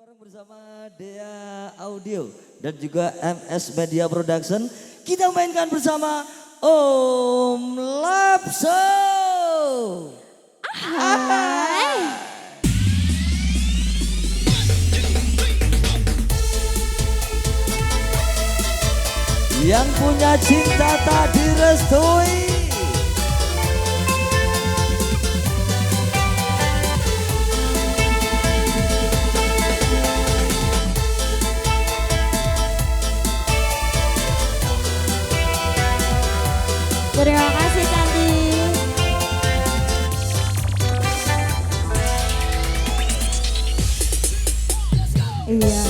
bareng bersama Dea Audio dan juga MS Media Production. Kita mainkan bersama Om Lapso. Yang punya cinta tak direstui. Terima kasih Santi. Iya,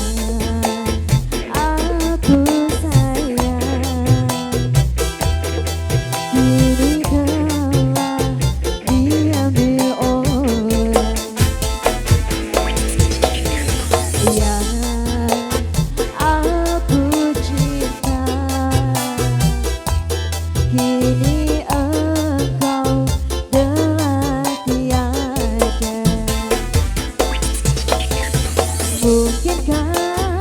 aku sayang. Kini telah diambil orang. Iya, aku cinta. Kini engkau telah tiada. Mungkinkah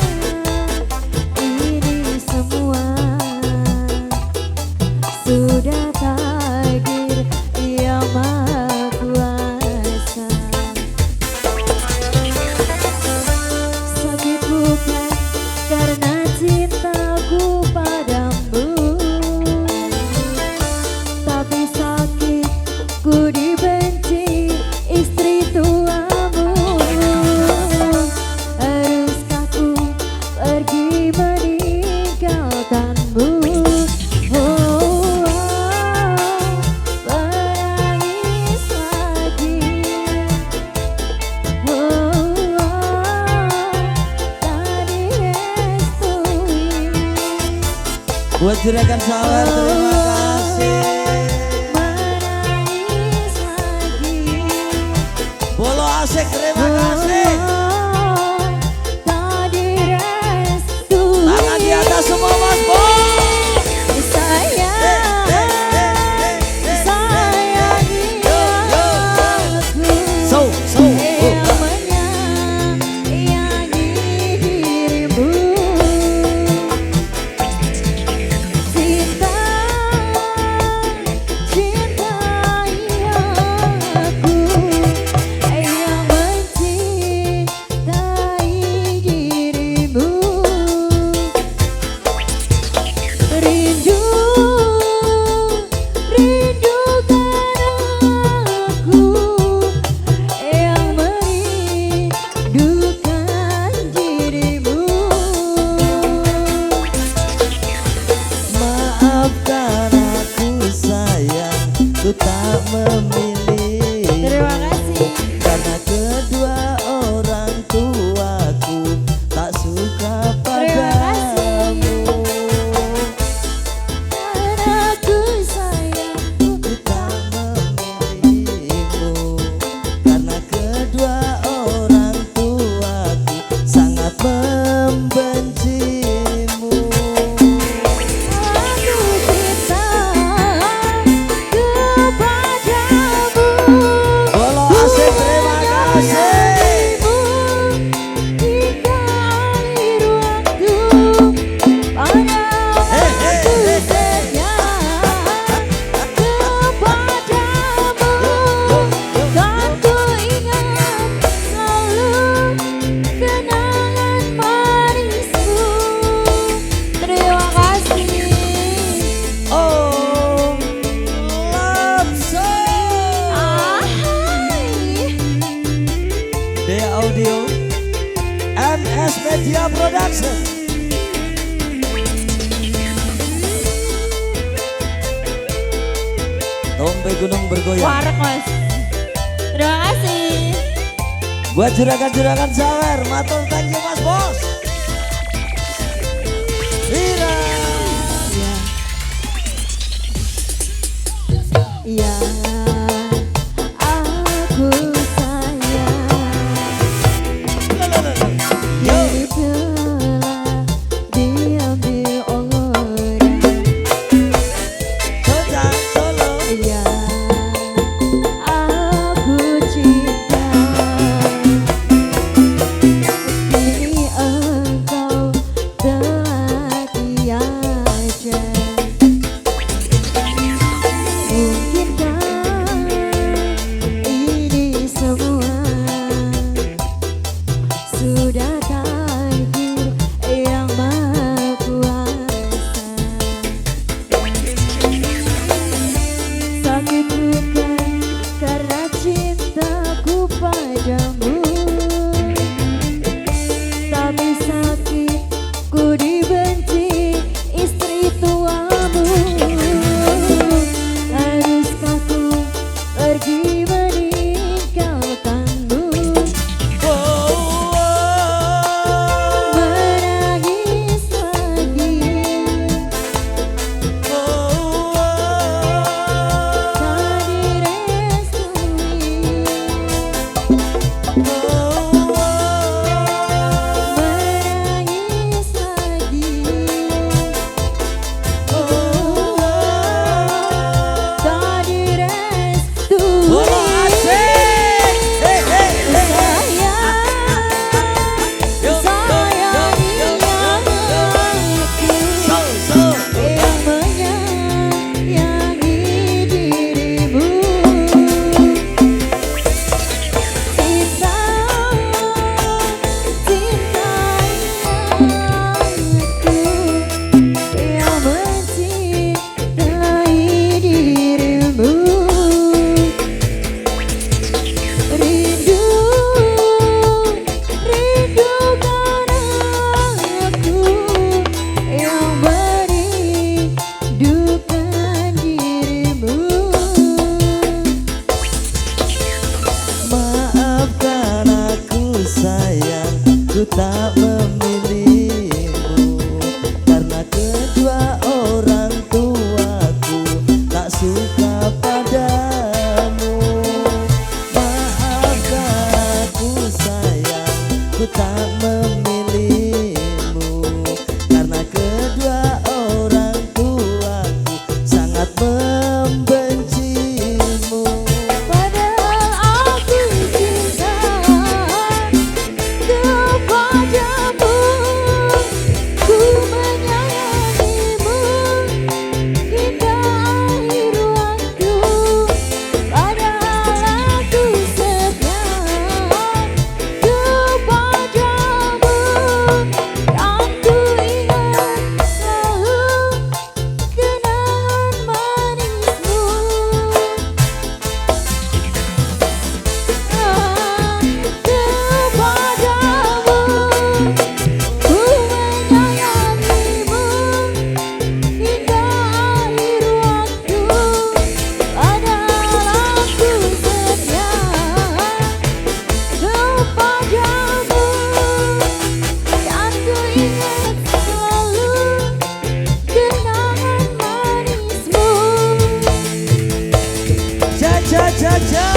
ini semua sudah takdir yang maha kuasa? Sakit bukan karena cintaku padamu, tapi sakit ku dibenci istri tuamu. Haruskah ku pergi meninggalkanmu? Oh, menangis lagi. Oh, tak direstui. Buat juragan sawer, terima kasih. Menangis lagi. Bolo asik, terima kasih. Tak direstui. Tangan di atas semua Mas Bos. Sayang, sayangi aku. So. Yang menyayangi dirimu. Cintai aku. Yang mencintai dirimu. Rindu, rindukan aku. Yang merindukan dirimu. Maafkan aku sayang, ku tak memilih. Terima kasih. Karena kedua orang tuaku tak suka Terima padamu. Karena aku sayang. Ku tak memilihmu. Karena kedua orang tuaku sangat membencimu. Aku cinta kepadamu. Bolo asik, terima kasih. Hingga akhir waktu. Padamu aku setia kepadamu. Kan ku ingat selalu kenangan manismu. Terima kasih. Om Lapso. Dea Audio, MS Media Production. Tombe gunung bergoyang. Warek Mas. Terima kasih. Buat juragan-juragan sawer, matur thank you Mas Bos. Wira. Iya, aku sayang. Yo. Hidup telah diambil orang. Solo. Iya, aku cinta. ku tak memilihmu karena kedua orang tuaku tak suka padamu. Maaf aku sayang, ku tak memilihmu karena kedua orang tuaku sangat membencimu. Padahal aku cinta kepadamu, ku menyayangimu hingga akhir waktu. Padahal aku setia kepadamu, dan ku ingat selalu kenangan manismu. Kepadamu ku menyayangimu hingga akhir waktu. Padahal aku setia kepadamu, dan ku ingat selalu kenangan manismu. Jaja jaja